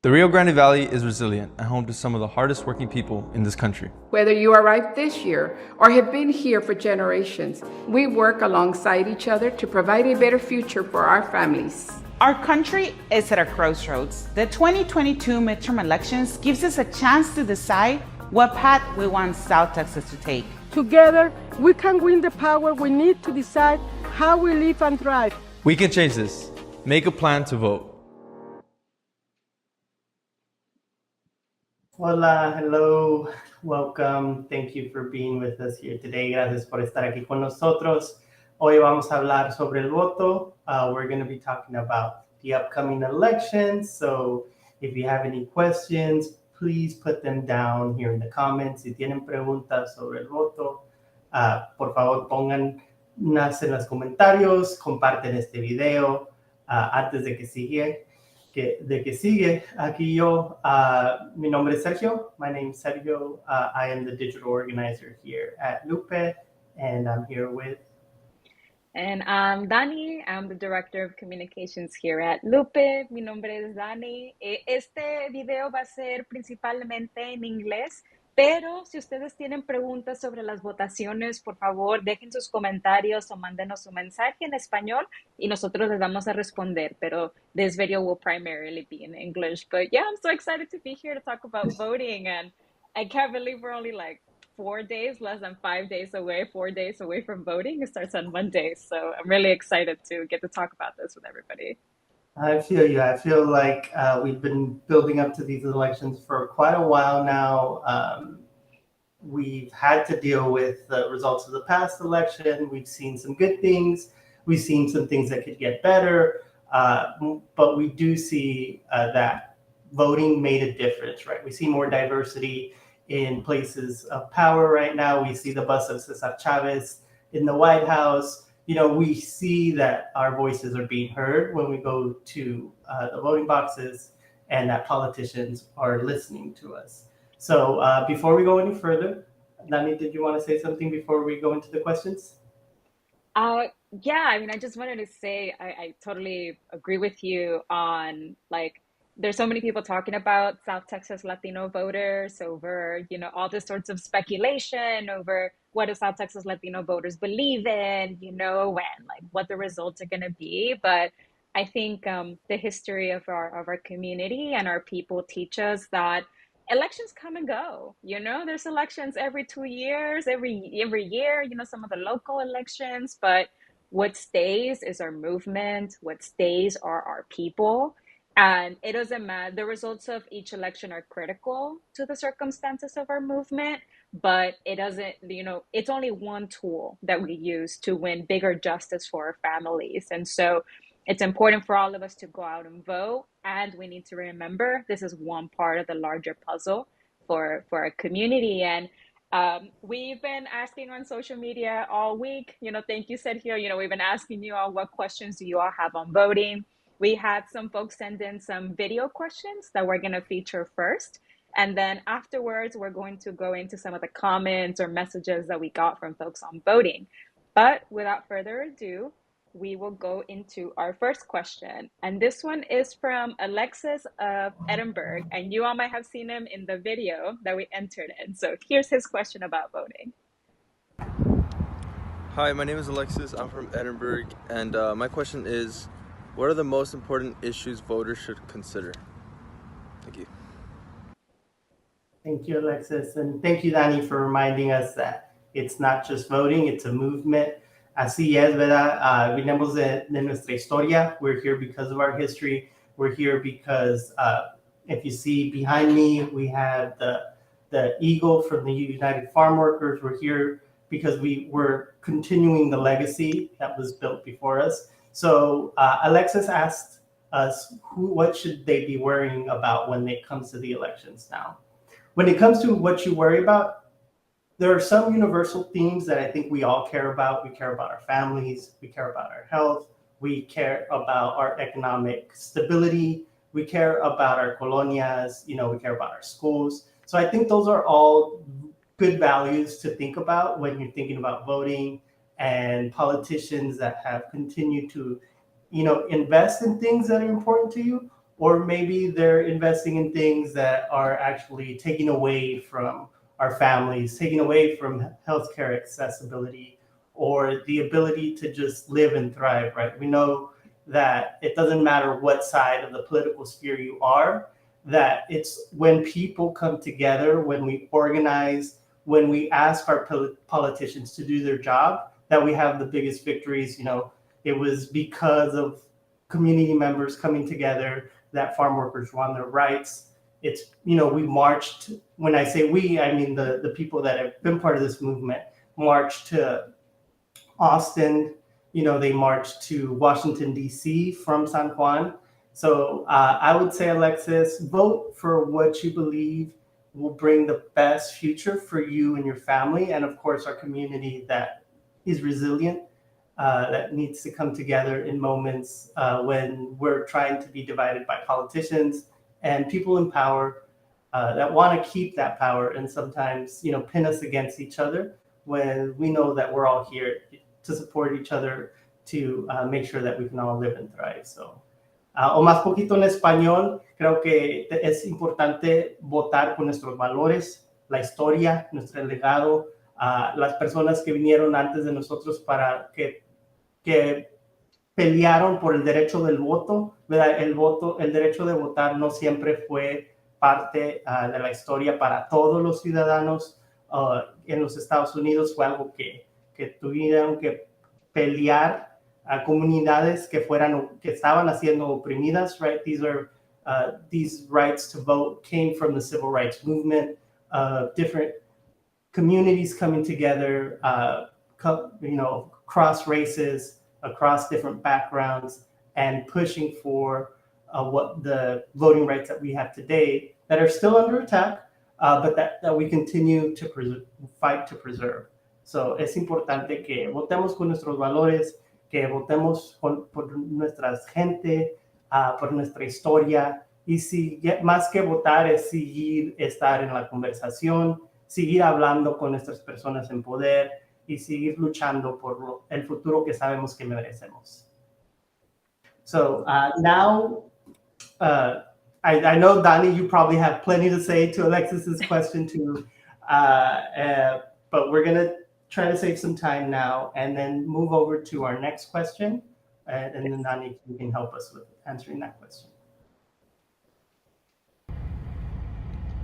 The Rio Grande Valley is resilient and home to some of the hardest working people in this country. Whether you arrived this year or have been here for generations, we work alongside each other to provide a better future for our families. Our country is at a crossroads. The 2022 midterm elections gives us a chance to decide what path we want South Texas to take. Together, we can win the power we need to decide how we live and thrive. We can change this. Make a plan to vote. Hola, hello, welcome. Thank you for being with us here today. Gracias por estar aquí con nosotros. Hoy vamos a hablar sobre el voto. We're going to be talking about the upcoming elections. So if you have any questions, please put them down here in the comments. Si tienen preguntas sobre el voto, por favor pónganlas en los comentarios, comparten este video antes de que sigue. Aquí yo, mi nombre es Sergio. My name is Sergio. I am the digital organizer here at Lupe, and I'm here with. And I'm Dani. I'm the director of communications here at Lupe. Mi nombre es Dani. Este video va a ser principalmente en inglés, pero si ustedes tienen preguntas sobre las votaciones, por favor, dejen sus comentarios o mándenos un mensaje en español y nosotros les vamos a responder. Pero this video will primarily be in English. But yeah, I'm so excited to be here to talk about voting, and I can't believe we're only like 4 days, less than 5 days away, 4 days away from voting. It starts on Monday. So I'm really excited to get to talk about this with everybody. I feel you. I feel like we've been building up to these elections for quite a while now. We've had to deal with the results of the past election. We've seen some good things. We've seen some things that could get better. But we do see that voting made a difference, right? We see more diversity in places of power right now. We see the bust of Cesar Chavez in the White House. You know, we see that our voices are being heard when we go to the voting boxes and that politicians are listening to us. So before we go any further, Dani, did you want to say something before we go into the questions? Yeah, I mean, I just wanted to say I totally agree with you on like, there's so many people talking about South Texas Latino voters over, you know, all this sorts of speculation over what do South Texas Latino voters believe in, you know, and like what the results are going to be. But I think the history of our community and our people teach us that elections come and go. You know, there's elections every 2 years, every year, you know, some of the local elections. But what stays is our movement. What stays are our people. And it doesn't matter. The results of each election are critical to the circumstances of our movement, but it doesn't, you know, it's only one tool that we use to win bigger justice for our families. And so it's important for all of us to go out and vote. And we need to remember this is one part of the larger puzzle for our community. And we've been asking on social media all week, you know, thank you, Sergio. You know, we've been asking you all what questions do you all have on voting. We had some folks send in some video questions that we're going to feature first. And then afterwards, we're going to go into some of the comments or messages that we got from folks on voting. But without further ado, we will go into our first question. And this one is from Alexis of Edinburgh. And you all might have seen him in the video that we entered in. So here's his question about voting. Hi, my name is Alexis. I'm from Edinburgh. And my question is, what are the most important issues voters should consider? Thank you. Thank you, Alexis. And thank you, Dani, for reminding us that it's not just voting, it's a movement. Así es, ¿verdad? Venimos de nuestra historia. We're here because of our history. We're here because if you see behind me, we have the eagle from the United Farm Workers. We're here because we were continuing the legacy that was built before us. So Alexis asked us, what should they be worrying about when it comes to the elections now? When it comes to what you worry about, there are some universal themes that I think we all care about. We care about our families. We care about our health. We care about our economic stability. We care about our colonias. You know, we care about our schools. So I think those are all good values to think about when you're thinking about voting, and politicians that have continued to, you know, invest in things that are important to you or maybe they're investing in things that are actually taking away from our families, taking away from healthcare accessibility, or the ability to just live and thrive, right? We know that it doesn't matter what side of the political sphere you are, that it's when people come together, when we organize, when we ask our politicians to do their job, that we have the biggest victories. It was because of community members coming together that farm workers won their rights. We marched. When I say we, I mean the people that have been part of this movement marched to Austin. They marched to Washington, D.C. from San Juan. So I would say, Alexis, vote for what you believe will bring the best future for you and your family, and of course, our community that is resilient, that needs to come together in moments when we're trying to be divided by politicians and people in power that want to keep that power and sometimes, pin us against each other, when we know that we're all here to support each other, to make sure that we can all live and thrive. So, o más poquito en español, creo que es importante votar por nuestros valores, la historia, nuestro legado, las personas que vinieron antes de nosotros para que pelearon por el derecho del voto, ¿verdad? El derecho de votar no siempre fue parte de la historia para todos los ciudadanos en los Estados Unidos. Fue algo que tuvieron que pelear a comunidades que estaban siendo oprimidas, right? These rights to vote came from the civil rights movement, different communities coming together, across races, across different backgrounds, and pushing for what the voting rights that we have today that are still under attack, but that we continue to fight to preserve. So es importante que votemos con nuestros valores, que votemos por nuestra gente, por nuestra historia, y más que votar es estar en la conversación, seguir hablando con nuestras personas en poder y seguir luchando por el futuro que sabemos que merecemos. So now, I know, Dani, you probably have plenty to say to Alexis's question too, but we're going to try to save some time now and then move over to our next question. And then, Dani, you can help us with answering that question.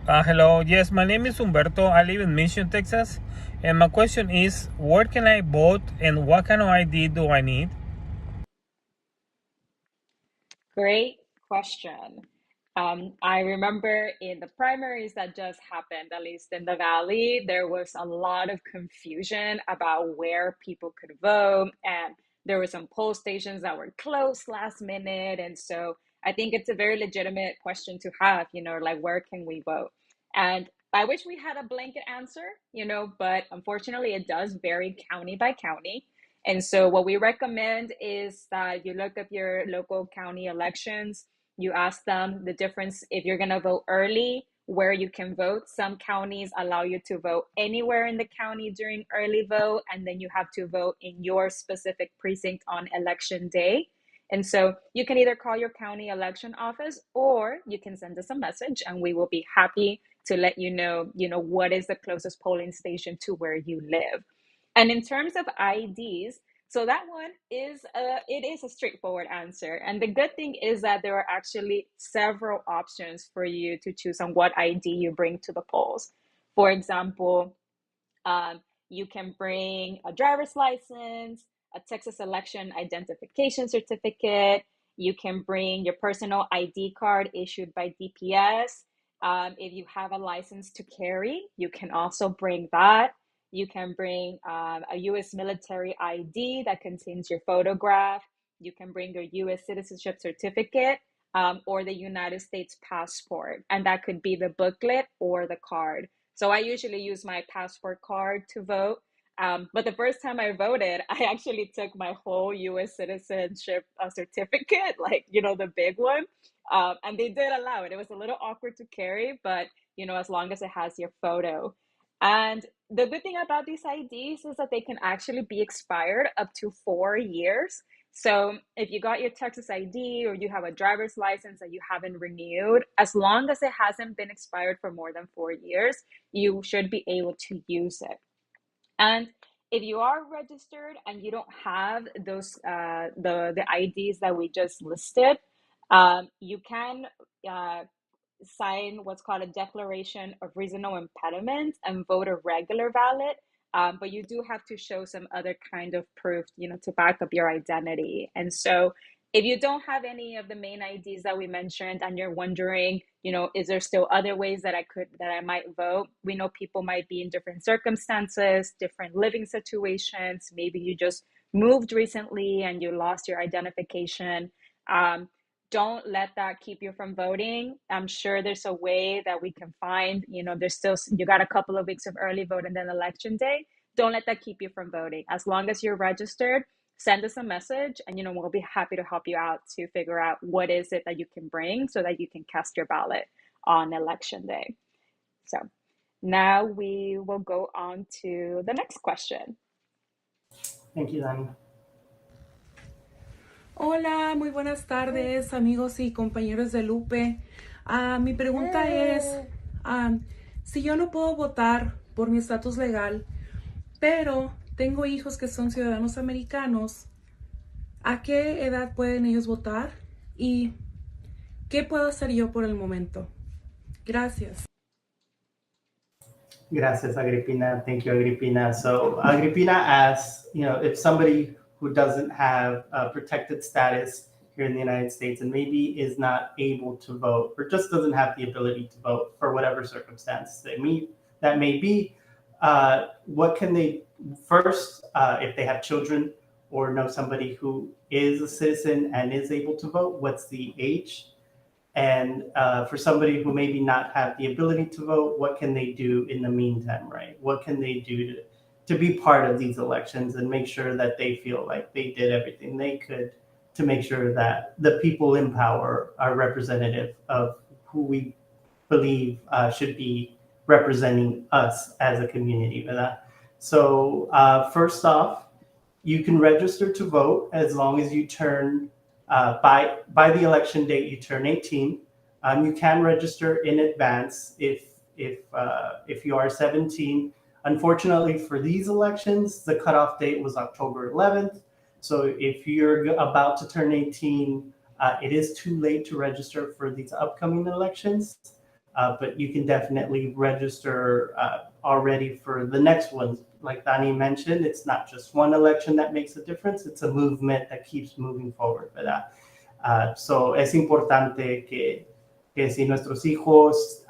Hello, yes, my name is Humberto. I live in Mission, Texas. And my question is, where can I vote and what kind of ID do I need? Great question. I remember in the primaries that just happened, at least in the Valley, there was a lot of confusion about where people could vote, and there were some poll stations that were closed last minute. And so I think it's a very legitimate question to have, like, where can we vote? And I wish we had a blanket answer, but unfortunately it does vary county by county. And so what we recommend is that you look up your local county elections. You ask them the difference if you're going to vote early, where you can vote. Some counties allow you to vote anywhere in the county during early vote, and then you have to vote in your specific precinct on election day. And so you can either call your county election office, or you can send us a message and we will be happy to let you know, what is the closest polling station to where you live. And in terms of IDs, so that one is it is a straightforward answer. And the good thing is that there are actually several options for you to choose on what ID you bring to the polls. For example, you can bring a driver's license, a Texas election identification certificate. You can bring your personal ID card issued by DPS. If you have a license to carry, you can also bring that. You can bring a U.S. military ID that contains your photograph. You can bring your U.S. citizenship certificate or the United States passport, and that could be the booklet or the card. So I usually use my passport card to vote. But the first time I voted, I actually took my whole U.S. citizenship certificate, like, the big one. And they did allow it. It was a little awkward to carry, but, as long as it has your photo. And the good thing about these IDs is that they can actually be expired up to 4 years. So if you got your Texas ID or you have a driver's license that you haven't renewed, as long as it hasn't been expired for more than 4 years, you should be able to use it. And if you are registered and you don't have those the IDs that we just listed, you can sign what's called a declaration of reasonable impediment and vote a regular ballot. But you do have to show some other kind of proof, to back up your identity. And so if you don't have any of the main IDs that we mentioned and you're wondering, is there still other ways that I might vote? We know people might be in different circumstances, different living situations. Maybe you just moved recently and you lost your identification. Don't let that keep you from voting. I'm sure there's a way that we can find, there's still, you got a couple of weeks of early vote and then election day. Don't let that keep you from voting. As long as you're registered, send us a message and, we'll be happy to help you out to figure out what is it that you can bring so that you can cast your ballot on election day. So now we will go on to the next question. Thank you, Dani. Hola, muy buenas tardes, amigos y compañeros de Lupe. Mi pregunta es, si yo no puedo votar por mi estatus legal, pero tengo hijos que son ciudadanos americanos, ¿a qué edad pueden ellos votar? ¿Y qué puedo hacer yo por el momento? Gracias. Gracias, Agripina. Thank you, Agripina. So Agripina asks, if somebody who doesn't have a protected status here in the United States and maybe is not able to vote or just doesn't have the ability to vote for whatever circumstance that may be, what can they first, if they have children or know somebody who is a citizen and is able to vote, what's the age? And for somebody who maybe not have the ability to vote, what can they do in the meantime, right? What can they do to be part of these elections and make sure that they feel like they did everything they could to make sure that the people in power are representative of who we believe should be representing us as a community, ¿verdad? So first off, you can register to vote as long as you turn, by the election date, you turn 18. You can register in advance if you are 17. Unfortunately, for these elections, the cutoff date was October 11th. So if you're about to turn 18, it is too late to register for these upcoming elections. But you can definitely register already for the next ones. Like Dani mentioned, it's not just one election that makes a difference, it's a movement that keeps moving forward, ¿verdad? So es importante que si nuestros hijos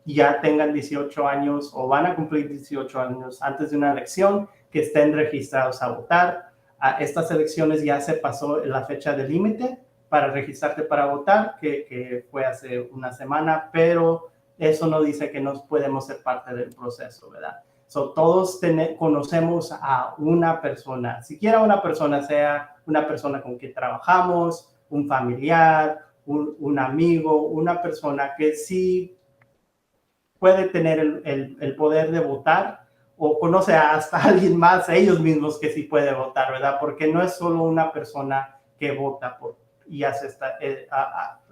ya tengan 18 años o van a cumplir 18 años antes de una elección, que estén registrados a votar. Estas elecciones ya se pasó la fecha de límite para registrarte para votar, que fue hace una semana, pero eso no dice que no podemos ser parte del proceso, ¿verdad? So, todos conocemos a una persona, siquiera una persona, sea una persona con quien trabajamos, un familiar, un amigo, una persona que sí puede tener el poder de votar o conoce hasta alguien más, ellos mismos que sí puede votar, ¿verdad? Porque no es solo una persona que vota y hace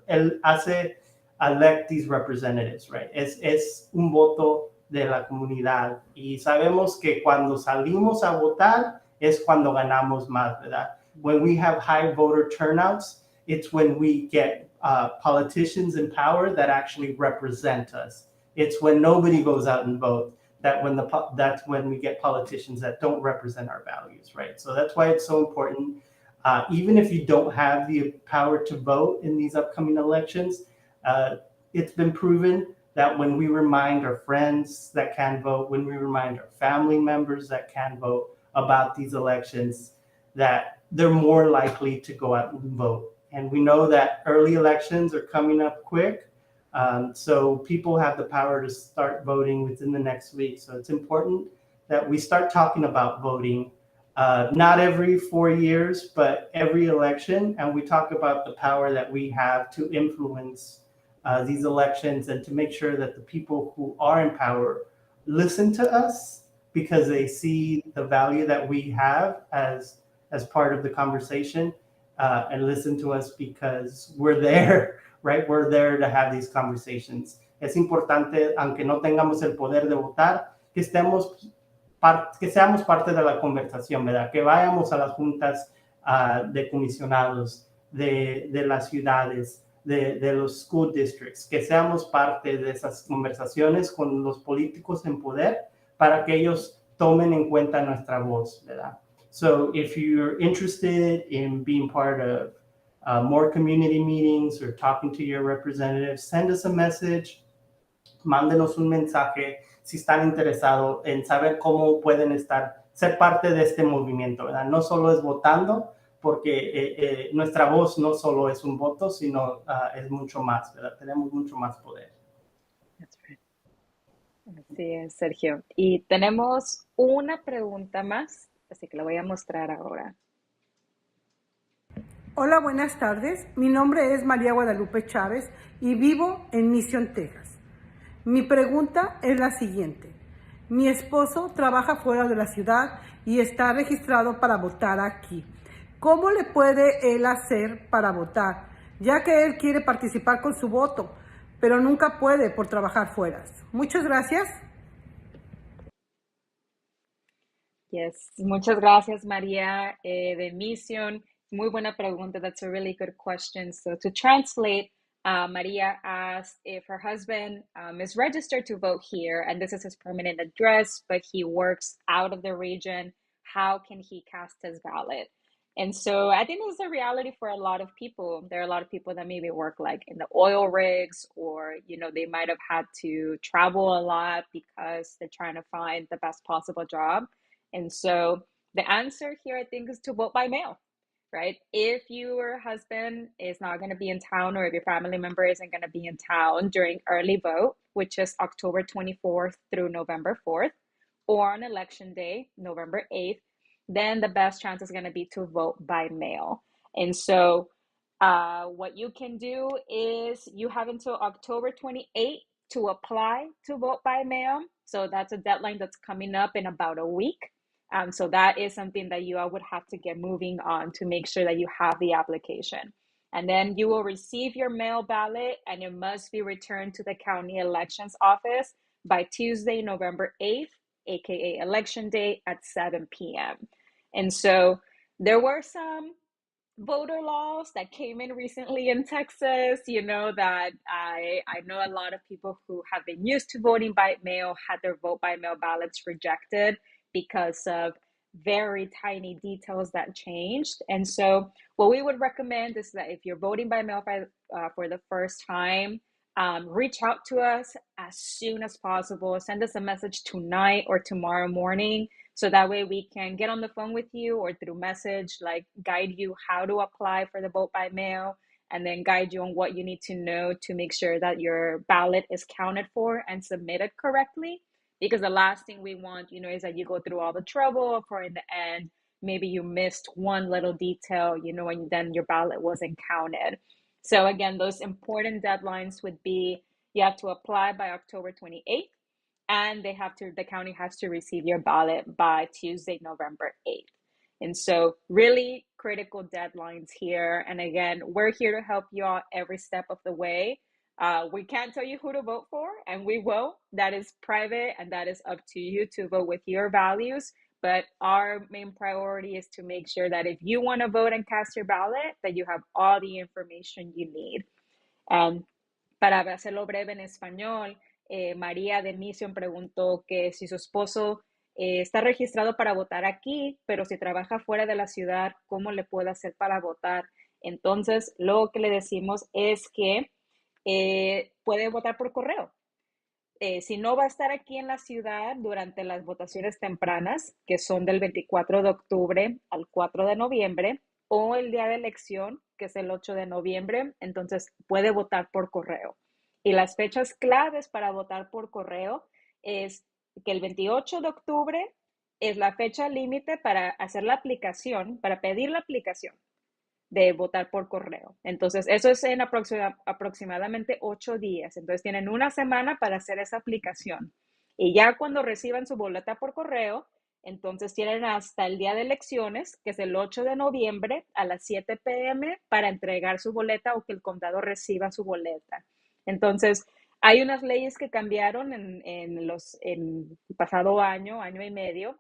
él hace elect these representatives, right? Es un voto de la comunidad y sabemos que cuando salimos a votar es cuando ganamos más, ¿verdad? When we have high voter turnouts, it's when we get politicians in power that actually represent us. It's when nobody goes out and votes that's when we get politicians that don't represent our values, right? So that's why it's so important. Even if you don't have the power to vote in these upcoming elections, it's been proven that when we remind our friends that can vote, when we remind our family members that can vote about these elections, that they're more likely to go out and vote. And we know that early elections are coming up quick. So people have the power to start voting within the next week. So it's important that we start talking about voting, not every 4 years, but every election. And we talk about the power that we have to influence these elections and to make sure that the people who are in power listen to us because they see the value that we have as as part of the conversation and listen to us because we're there, right? We're there to have these conversations. Es importante, aunque no tengamos el poder de votar, que seamos parte de la conversación, ¿verdad? Que vayamos a las juntas de comisionados, de las ciudades, de los school districts, que seamos parte de esas conversaciones con los políticos en poder para que ellos tomen en cuenta nuestra voz, ¿verdad? So if you're interested in being part of more community meetings or talking to your representatives, send us a message, mándenos un mensaje si están interesados en saber cómo pueden ser parte de este movimiento, ¿verdad? No solo es votando, porque nuestra voz no solo es un voto, sino es mucho más, ¿verdad? Tenemos mucho más poder. That's right. Así es, Sergio. Y tenemos una pregunta más, así que la voy a mostrar ahora. Hola, buenas tardes. Mi nombre es María Guadalupe Chávez y vivo en Mission, Texas. Mi pregunta es la siguiente. Mi esposo trabaja fuera de la ciudad y está registrado para votar aquí. ¿Cómo le puede él hacer para votar? Ya que él quiere participar con su voto, pero nunca puede por trabajar fuera. Muchas gracias. Yes, muchas gracias, María, de Mission. Muy buena pregunta. That's a really good question. So to translate, Maria asked if her husband is registered to vote here, and this is his permanent address, but he works out of the region. How can he cast his ballot? And so I think this is a reality for a lot of people. There are a lot of people that maybe work like in the oil rigs, or, they might have had to travel a lot because they're trying to find the best possible job. And so the answer here, I think, is to vote by mail, right? If your husband is not going to be in town, or if your family member isn't going to be in town during early vote, which is October 24th through November 4th, or on election day, November 8th, then the best chance is going to be to vote by mail. And so what you can do is you have until October 28th to apply to vote by mail. So that's a deadline that's coming up in about a week. So that is something that you would have to get moving on to make sure that you have the application. And then you will receive your mail ballot, and it must be returned to the county elections office by Tuesday, November 8th, aka election day at 7 p.m. And so there were some voter laws that came in recently in Texas, that I know a lot of people who have been used to voting by mail had their vote by mail ballots rejected because of very tiny details that changed. And so what we would recommend is that if you're voting by mail for the first time, reach out to us as soon as possible. Send us a message tonight or tomorrow morning, so that way we can get on the phone with you or through message, guide you how to apply for the vote by mail, and then guide you on what you need to know to make sure that your ballot is counted for and submitted correctly. Because the last thing we want, is that you go through all the trouble for in the end, maybe you missed one little detail, and then your ballot wasn't counted. So again, those important deadlines would be, you have to apply by October 28th, and the county has to receive your ballot by Tuesday, November 8th. And so really critical deadlines here. And again, we're here to help you out every step of the way. We can't tell you who to vote for, and we will. That is private, and that is up to you to vote with your values. But our main priority is to make sure that if you want to vote and cast your ballot, that you have all the information you need. And para hacerlo breve en español, María de Mission preguntó que si su esposo está registrado para votar aquí, pero si trabaja fuera de la ciudad, ¿cómo le puede hacer para votar? Entonces, lo que le decimos es que puede votar por correo. Si no va a estar aquí en la ciudad durante las votaciones tempranas, que son del 24 de octubre al 4 de noviembre, o el día de elección, que es el 8 de noviembre, entonces puede votar por correo. Y las fechas claves para votar por correo es que el 28 de octubre es la fecha límite para hacer la aplicación, para pedir la aplicación de votar por correo. Entonces, eso es en aproximadamente 8 días. Entonces, tienen una semana para hacer esa aplicación. Y ya cuando reciban su boleta por correo, Entonces tienen hasta el día de elecciones, que es el 8 de noviembre a las 7 p.m. para entregar su boleta o que el condado reciba su boleta. Entonces, hay unas leyes que cambiaron en el pasado año y medio,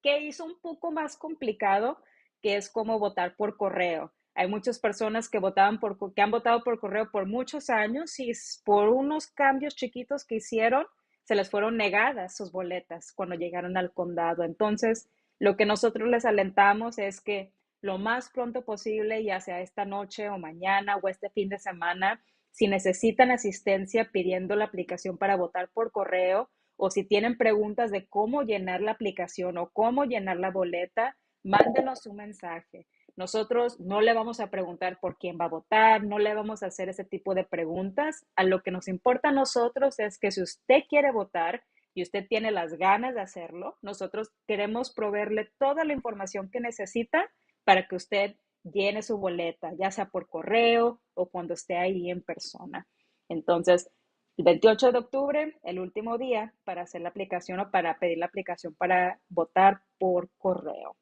que hizo un poco más complicado, que es como votar por correo. Hay muchas personas que que han votado por correo por muchos años y por unos cambios chiquitos que hicieron, se les fueron negadas sus boletas cuando llegaron al condado. Entonces, lo que nosotros les alentamos es que lo más pronto posible, ya sea esta noche o mañana o este fin de semana, si necesitan asistencia pidiendo la aplicación para votar por correo, o si tienen preguntas de cómo llenar la aplicación o cómo llenar la boleta, mándenos un mensaje. Nosotros no le vamos a preguntar por quién va a votar, no le vamos a hacer ese tipo de preguntas. A lo que nos importa a nosotros es que si usted quiere votar y usted tiene las ganas de hacerlo, nosotros queremos proveerle toda la información que necesita para que usted llene su boleta, ya sea por correo o cuando esté ahí en persona. Entonces, el 28 de octubre, el último día para hacer la aplicación o para pedir la aplicación para votar por correo.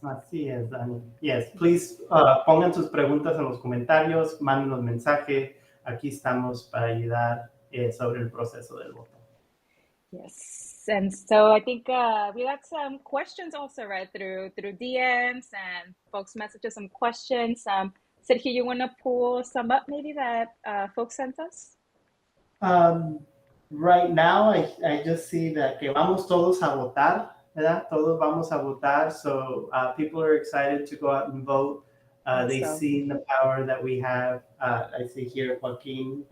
Así es, Dani. Yes, please pongan sus preguntas en los comentarios, mándenos mensaje. Aquí estamos para ayudar sobre el proceso del voto. Yes, and so I think we got some questions also, right, through DMs and folks messages some questions. Sergio, you want to pull some up maybe that folks sent us? Right now, I just see that que vamos todos a votar, ¿verdad? Todos vamos a votar, so people are excited to go out and vote. They've seen the power that we have. I see here Joaquin.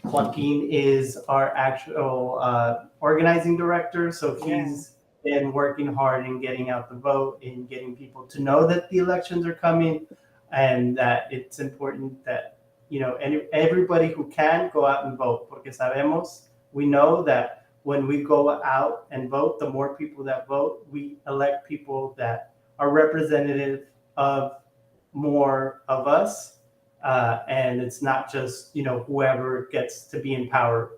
Joaquin is our actual organizing director, so he's been working hard in getting out the vote and getting people to know that the elections are coming and that it's important that everybody who can go out and vote, porque we know that when we go out and vote, the more people that vote, we elect people that are representative of more of us. And it's not just, whoever gets to be in power.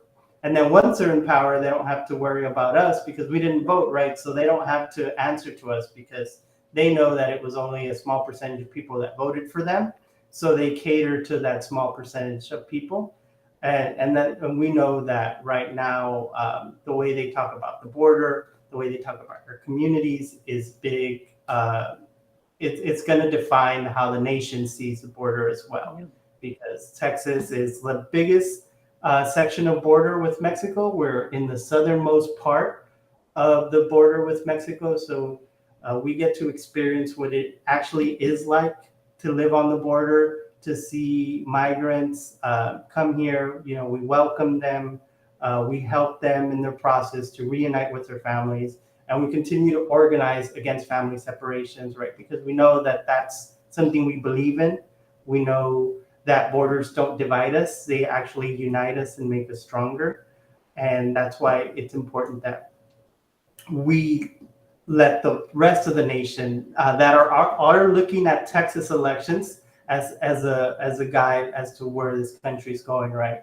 And then once they're in power, they don't have to worry about us because we didn't vote, right? So they don't have to answer to us because they know that it was only a small percentage of people that voted for them. So they cater to that small percentage of people. And we know that right now, the way they talk about the border, the way they talk about our communities is big. It's going to define how the nation sees the border as well, because Texas is the biggest section of border with Mexico. We're in the southernmost part of the border with Mexico. So we get to experience what it actually is like to live on the border, to see migrants come here. We welcome them. We help them in their process to reunite with their families. And we continue to organize against family separations, right? Because we know that that's something we believe in. We know that borders don't divide us. They actually unite us and make us stronger. And that's why it's important that we let the rest of the nation that are looking at Texas elections as a guide as to where this country is going, right?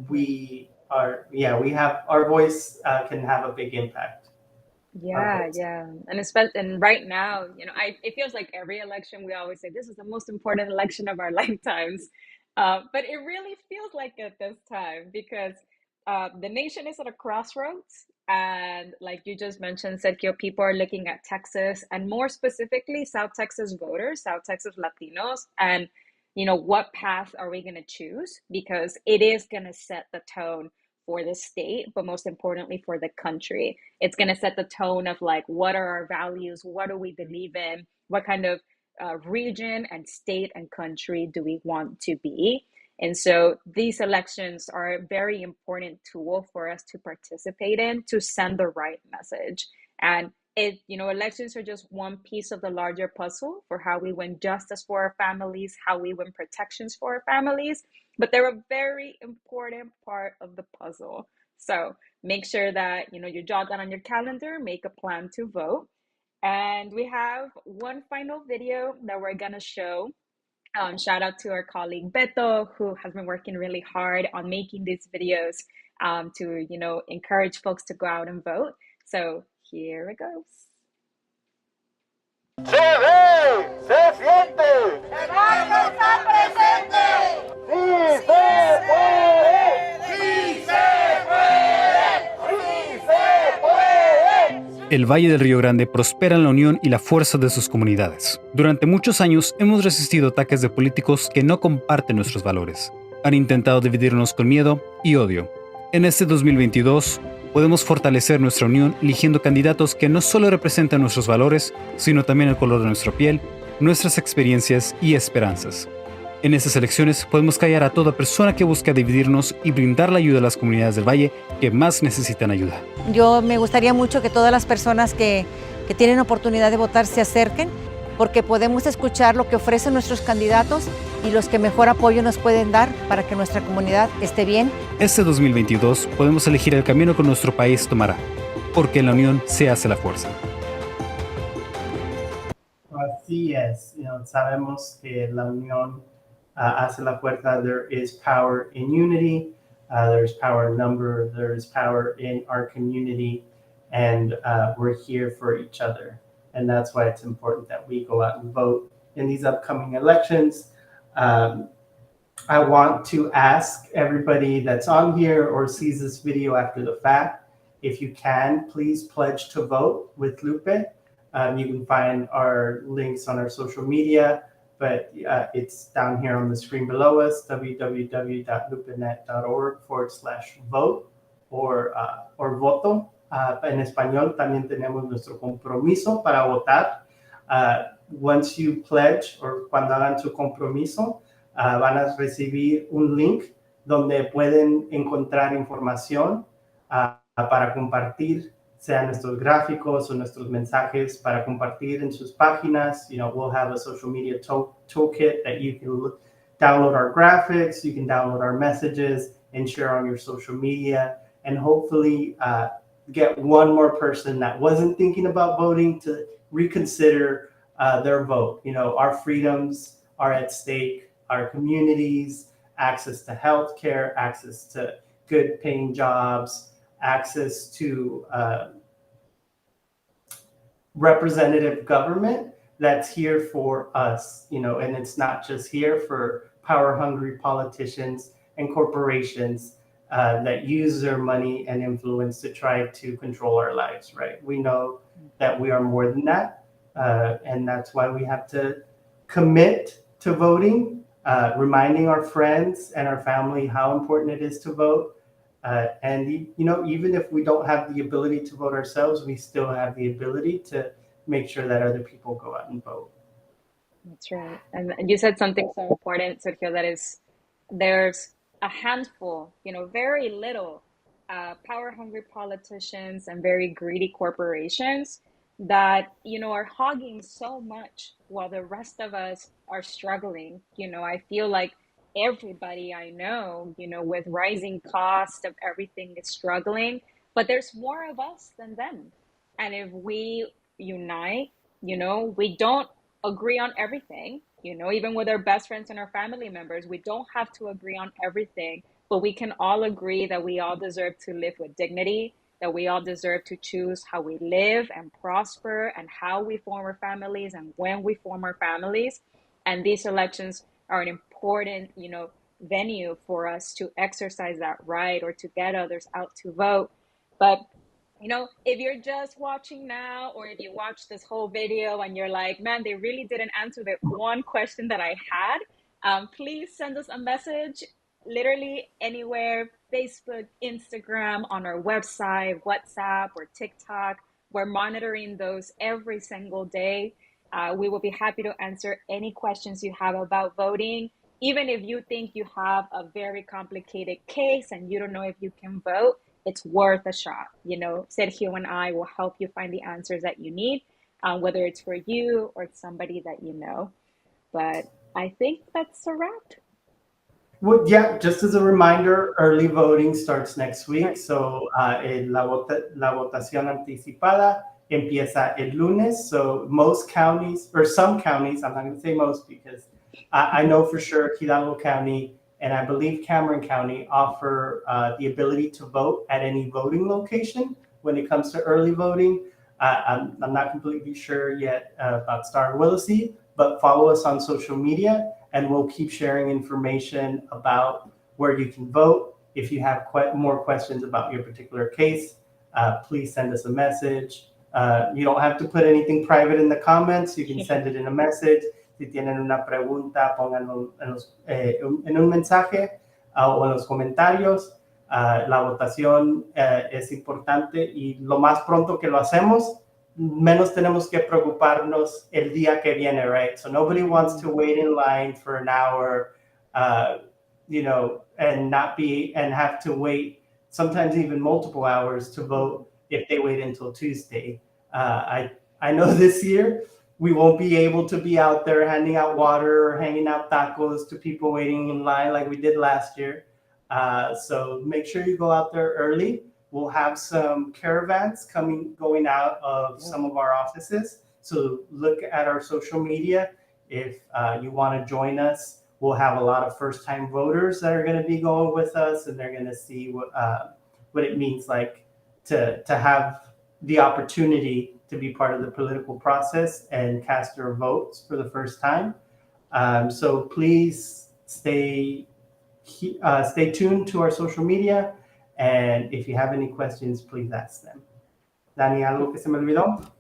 We have our voice can have a big impact. And right now, it feels like every election we always say this is the most important election of our lifetimes, but it really feels like it this time because the nation is at a crossroads, and like you just mentioned, Sergio, people are looking at Texas and more specifically South Texas voters, South Texas Latinos, and what path are we going to choose, because it is going to set the tone for the state, but most importantly for the country. It's going to set the tone of like, what are our values? What do we believe in? What kind of region and state and country do we want to be? And so these elections are a very important tool for us to participate in, to send the right message. And elections are just one piece of the larger puzzle for how we win justice for our families, how we win protections for our families, but they're a very important part of the puzzle. So make sure that, you jot that on your calendar, make a plan to vote. And we have one final video that we're gonna show. Shout out to our colleague Beto, who has been working really hard on making these videos. to, encourage folks to go out and vote. So here it goes. Se ve, se siente, está presente. Sí se puede, sí se puede, sí se puede. El Valle del Río Grande prospera en la unión y la fuerza de sus comunidades. Durante muchos años hemos resistido ataques de políticos que no comparten nuestros valores. Han intentado dividirnos con miedo y odio. En este 2022, podemos fortalecer nuestra unión eligiendo candidatos que no solo representan nuestros valores, sino también el color de nuestra piel, nuestras experiencias y esperanzas. En estas elecciones podemos callar a toda persona que busca dividirnos y brindar la ayuda a las comunidades del Valle que más necesitan ayuda. Yo me gustaría mucho que todas las personas que tienen oportunidad de votar se acerquen, porque podemos escuchar lo que ofrecen nuestros candidatos y los que mejor apoyo nos pueden dar para que nuestra comunidad esté bien. Este 2022 podemos elegir el camino que nuestro país tomará, porque en la unión se hace la fuerza. Así es, sabemos que la unión hace la fuerza. There is power in unity, there's power in number, there is power in our community, and we're here for each other. And that's why it's important that we go out and vote in these upcoming elections. I want to ask everybody that's on here or sees this video after the fact, if you can, please pledge to vote with Lupe. You can find our links on our social media, but it's down here on the screen below us, www.lupenet.org/vote or voto. En español también tenemos nuestro compromiso para votar. Once you pledge, or cuando hagan su compromiso, van a recibir un link donde pueden encontrar información para compartir, sean nuestros gráficos o nuestros mensajes, para compartir en sus páginas. We'll have a social media toolkit that you can download our graphics, you can download our messages and share on your social media, and hopefully get one more person that wasn't thinking about voting to reconsider their vote. Our freedoms are at stake, our communities, access to healthcare, access to good paying jobs, access to representative government that's here for us, and it's not just here for power hungry politicians and corporations that use their money and influence to try to control our lives, right? We know that we are more than that, and that's why we have to commit to voting, reminding our friends and our family how important it is to vote. And even if we don't have the ability to vote ourselves, we still have the ability to make sure that other people go out and vote. That's right. And you said something so important, Sergio, that is, there's a handful, very little power-hungry politicians and very greedy corporations that, are hogging so much while the rest of us are struggling. I feel like everybody I know, with rising cost of everything is struggling, but there's more of us than them. And if we unite, we don't agree on everything, even with our best friends and our family members, we don't have to agree on everything, but we can all agree that we all deserve to live with dignity, that we all deserve to choose how we live and prosper and how we form our families and when we form our families. And these elections are an important, venue for us to exercise that right or to get others out to vote. But, if you're just watching now, or if you watch this whole video and you're like, man, they really didn't answer the one question that I had, please send us a message, literally anywhere, Facebook, Instagram, on our website, WhatsApp, or TikTok. We're monitoring those every single day. We will be happy to answer any questions you have about voting. Even if you think you have a very complicated case and you don't know if you can vote, it's worth a shot. Sergio and I will help you find the answers that you need, whether it's for you or it's somebody that you know. But I think that's a wrap. Well, yeah, just as a reminder, early voting starts next week. So la votación anticipada empieza el lunes. So most counties, or some counties, I'm not going to say most because I know for sure Hidalgo County And I believe Cameron County offer the ability to vote at any voting location when it comes to early voting. I'm not completely sure yet about Star and Willacy, but follow us on social media and we'll keep sharing information about where you can vote. If you have more questions about your particular case, please send us a message. You don't have to put anything private in the comments. You can send it in a message. Si tienen una pregunta, pónganlo en un mensaje o en los comentarios. La votación es importante y lo más pronto que lo hacemos, menos tenemos que preocuparnos el día que viene, right? So nobody wants to wait in line for an hour, you know, and have to wait sometimes even multiple hours to vote if they wait until Tuesday. I know this year we won't be able to be out there handing out water or handing out tacos to people waiting in line like we did last year. So make sure you go out there early. We'll have some caravans going out of some of our offices. So look at our social media. If you want to join us, we'll have a lot of first-time voters that are going to be going with us, and they're going to see what it means like to have the opportunity to be part of the political process and cast your votes for the first time. So please stay tuned to our social media, and if you have any questions, please ask them. Dani, ¿algo que se me olvidó?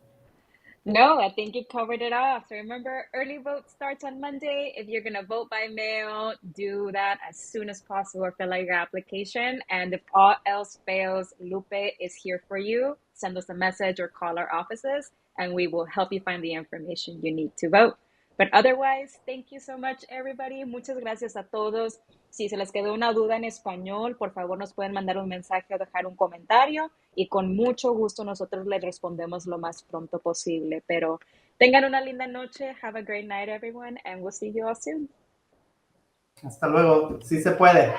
No, I think you covered it all. So remember, early vote starts on Monday. If you're going to vote by mail, do that as soon as possible. Fill out your application. And if all else fails, Lupe is here for you. Send us a message or call our offices, and we will help you find the information you need to vote. But otherwise, thank you so much, everybody. Muchas gracias a todos. Si se les quedó una duda en español, por favor nos pueden mandar un mensaje o dejar un comentario y con mucho gusto nosotros les respondemos lo más pronto posible. Pero tengan una linda noche. Have a great night, everyone, and we'll see you all soon. Hasta luego. Sí se puede.